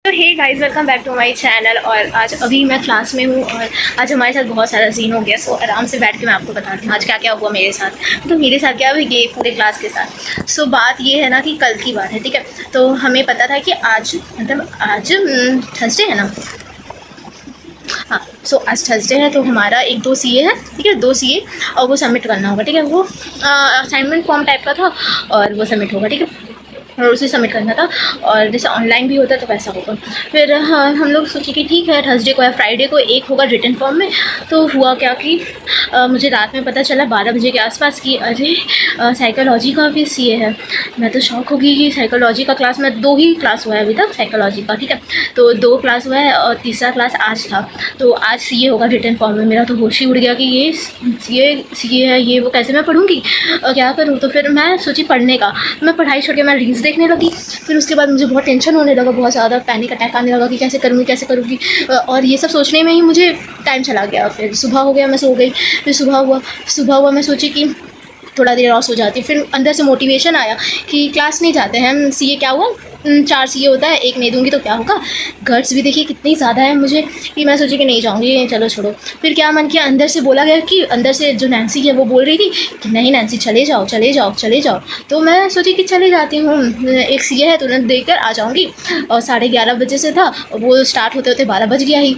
तो hey guys, welcome back to my channel. और आज अभी मैं क्लास में हूँ और आज हमारे साथ बहुत सारा सीन हो गया। सो आराम से बैठ के मैं आपको बताती हूँ आज क्या क्या हुआ मेरे साथ। तो मेरे साथ क्या हुआ ये पूरे क्लास के साथ। सो बात ये है ना कि कल की बात है, ठीक है। तो हमें पता था कि आज आज थर्सडे है ना। हाँ, सो आज थर्सडे है तो हमारा एक दो सीए है, ठीक है, दो सीए और वो सबमिट करना होगा, ठीक है। वो असाइनमेंट फॉर्म टाइप का था और वो सबमिट होगा, ठीक है, और उसे सबमिट करना था। और जैसे ऑनलाइन भी होता तो वैसा होगा। फिर हाँ, हम लोग सोचे कि ठीक है थर्सडे को या फ्राइडे को एक होगा रिटन फॉर्म में। तो हुआ क्या कि मुझे रात में पता चला 12 बजे के आसपास कि अरे साइकोलॉजी का भी सीए है। मैं तो शौक हो गई कि साइकोलॉजी का क्लास में 2 ही क्लास हुआ है अभी तक साइकोलॉजी का, ठीक है। तो 2 क्लास हुआ है और तीसरा क्लास आज था। तो आज सीए होगा रिटन फॉर्म में। मेरा तो होश ही उड़ गया कि ये सीए है, ये वो कैसे मैं पढ़ूँगी, क्या करूँ। तो फिर मैं सोची पढ़ने का। मैं पढ़ाई छोड़ के मैं रील्स देखने लगी। फिर उसके बाद मुझे बहुत टेंशन होने लगा, बहुत ज़्यादा पैनिक अटैक आने लगा कि कैसे करूँगी। और ये सब सोचने में ही मुझे टाइम चला गया। फिर सुबह हो गया, मैं सो गई। फिर सुबह हुआ मैं सोची कि थोड़ा देर और सो जाती। फिर अंदर से मोटिवेशन आया कि क्लास नहीं जाते हैं हम। सीए क्या हुआ, 4 सीए होता है, एक नहीं दूंगी तो क्या होगा। गर्ड्स भी देखिए कितनी ज़्यादा है मुझे कि मैं सोची कि नहीं जाऊँगी, चलो छोड़ो। फिर क्या मन किया, अंदर से बोला गया कि अंदर से जो नैन्सी है वो बोल रही थी कि नहीं नैन्सी चले जाओ। तो मैं सोची कि चले जाती हूँ, एक सीए है तुरंत देकर आ जाऊँगी। और 11:30 बजे से था, वो स्टार्ट होते होते 12 बज गया ही।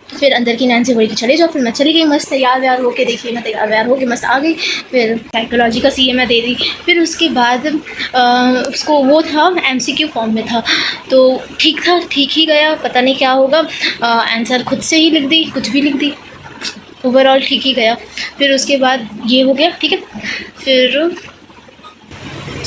फिर अंदर की नैन्सी बोली कि चले जाओ। फिर मैं चली गई मस्त तैयार व्यार होके, देखिए मैं तैयार व्यार होके मस्त आ गई। फिर साइकोलॉजी का सीए मैं दे दी। फिर उसके बाद उसको वो था एमसीक्यू फॉर्म में था। तो ठीक था, ठीक ही गया, पता नहीं क्या होगा। आंसर खुद से ही लिख दी, कुछ भी लिख दी, ओवरऑल ठीक ही गया। फिर उसके बाद ये हो गया, ठीक है। फिर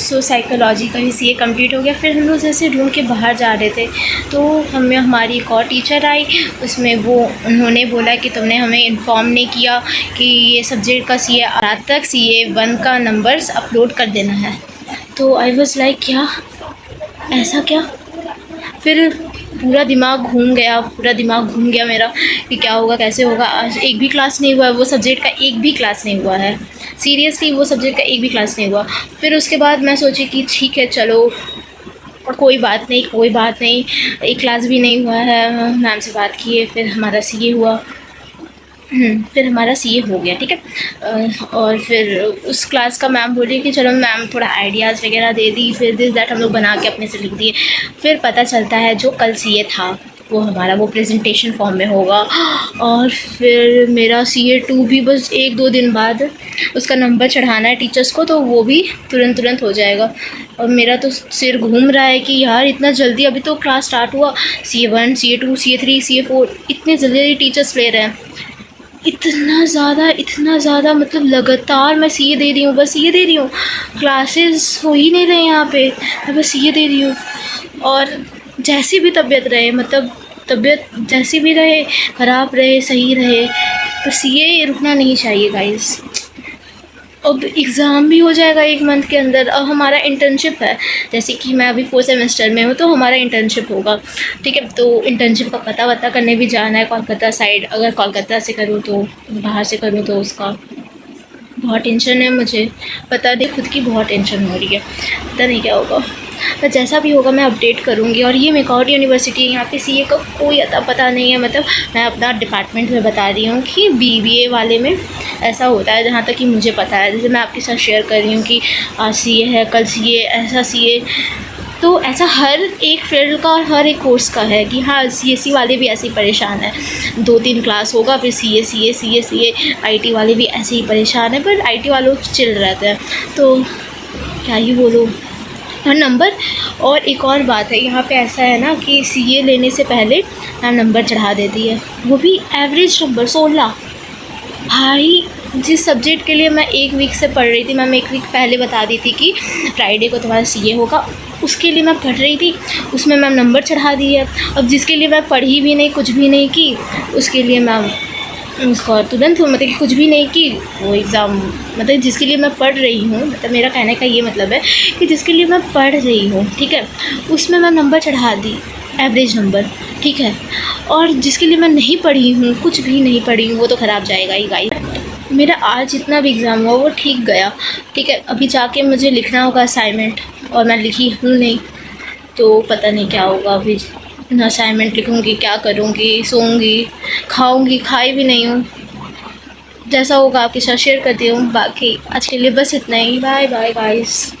साइकोलॉजी का भी सीए कंप्लीट हो गया। फिर हम लोग जैसे रूम के बाहर जा रहे थे तो हमारी एक और टीचर आई। उसमें उन्होंने बोला कि तुमने हमें इन्फॉर्म नहीं किया कि ये सब्जेक्ट का सीए रात तक सीए 1 का नंबर्स अपलोड कर देना है। तो आई वाज लाइक क्या, ऐसा क्या। फिर पूरा दिमाग घूम गया मेरा कि क्या होगा, कैसे होगा। आज एक भी क्लास नहीं हुआ है, वो सब्जेक्ट का एक भी क्लास नहीं हुआ है। सीरियसली वो सब्जेक्ट का एक भी क्लास नहीं हुआ। फिर उसके बाद मैं सोची कि ठीक है चलो, और कोई बात नहीं, एक क्लास भी नहीं हुआ है। मैम से बात किए, फिर हमारा सीए हुआ। फिर हमारा सीए हो गया, ठीक है। और फिर उस क्लास का मैम बोली कि चलो, मैम थोड़ा आइडियाज़ वगैरह दे दी। फिर दिस दैट हम लोग बना के अपने से लिख दिए। फिर पता चलता है जो कल सीए था वो हमारा वो प्रेजेंटेशन फॉर्म में होगा। और फिर मेरा सीए 2 भी बस 1-2 दिन बाद उसका नंबर चढ़ाना है टीचर्स को, तो वो भी तुरंत हो जाएगा। और मेरा तो सिर घूम रहा है कि यार इतना जल्दी, अभी तो क्लास स्टार्ट हुआ। सीए 1, सीए 2, सीए 3, सीए 4 इतने जल्दी टीचर्स ले रहे हैं। इतना ज़्यादा मतलब लगातार मैं सीए दे रही हूँ, बस सीए दे रही हूँ। क्लासेस हो ही नहीं रहे यहाँ पे, मैं बस सीए दे रही हूँ। और जैसी भी तबीयत रहे, मतलब तबीयत जैसी भी रहे, ख़राब रहे सही रहे, पर सीए रुकना नहीं चाहिए गाइस। अब एग्ज़ाम भी हो जाएगा 1 मंथ के अंदर। अब हमारा इंटर्नशिप है, जैसे कि मैं अभी 4th सेमेस्टर में हूँ तो हमारा इंटर्नशिप होगा, ठीक है। तो इंटर्नशिप का पता करने भी जाना है कोलकाता साइड। अगर कोलकाता से करूँ तो, बाहर से करूँ तो उसका बहुत टेंशन है मुझे। पता नहीं, खुद की बहुत टेंशन हो रही है, पता नहीं क्या होगा। पर जैसा भी होगा मैं अपडेट करूँगी। और ये मेकॉट यूनिवर्सिटी है, यहाँ पे सीए का कोई अता पता नहीं है। मतलब मैं अपना डिपार्टमेंट में बता रही हूँ कि बीबीए वाले में ऐसा होता है, जहाँ तक कि मुझे पता है। जैसे मैं आपके साथ शेयर कर रही हूँ कि आज सीए है, कल सीए, ऐसा सीए। तो ऐसा हर एक फील्ड का और हर एक कोर्स का है कि हाँ, सीएससी वाले भी ऐसे ही परेशान है। 2-3 क्लास होगा, फिर सीए। आईटी वाले भी ऐसे ही परेशान है, पर आईटी वालों चिल रहते हैं तो क्या ही बोलूँ। और नंबर, और एक और बात है यहाँ पे ऐसा है ना कि सीए लेने से पहले मैम नंबर चढ़ा देती है, वो भी एवरेज नंबर 16। भाई, जिस सब्जेक्ट के लिए मैं 1 वीक से पढ़ रही थी, मैम 1 वीक पहले बता दी थी कि फ्राइडे को तुम्हारा सीए होगा, उसके लिए मैं पढ़ रही थी, उसमें मैम नंबर चढ़ा दी है। अब जिसके लिए मैं पढ़ी भी नहीं, कुछ भी नहीं की, उसके लिए मैम उसका तुरंत मतलब कि कुछ भी नहीं की वो एग्ज़ाम। मतलब जिसके लिए मैं पढ़ रही हूँ, मतलब मेरा कहने का ये मतलब है कि जिसके लिए मैं पढ़ रही हूँ, ठीक है, उसमें मैं नंबर चढ़ा दी, एवरेज नंबर, ठीक है। और जिसके लिए मैं नहीं पढ़ी हूँ, कुछ भी नहीं पढ़ी हूँ, वो तो ख़राब जाएगा ही गाइस। मेरा आज जितना भी एग्ज़ाम हुआ वो ठीक गया, ठीक है। अभी जाके मुझे लिखना होगा असाइनमेंट, और मैं लिखी हूँ नहीं, तो पता नहीं क्या होगा अभी। ना असाइनमेंट लिखूँगी, क्या करूँगी, सोऊंगी, खाऊंगी, खाई भी नहीं हूँ। जैसा होगा आपके साथ शेयर करती हूँ। बाकी आज के लिए बस इतना ही। Bye bye guys.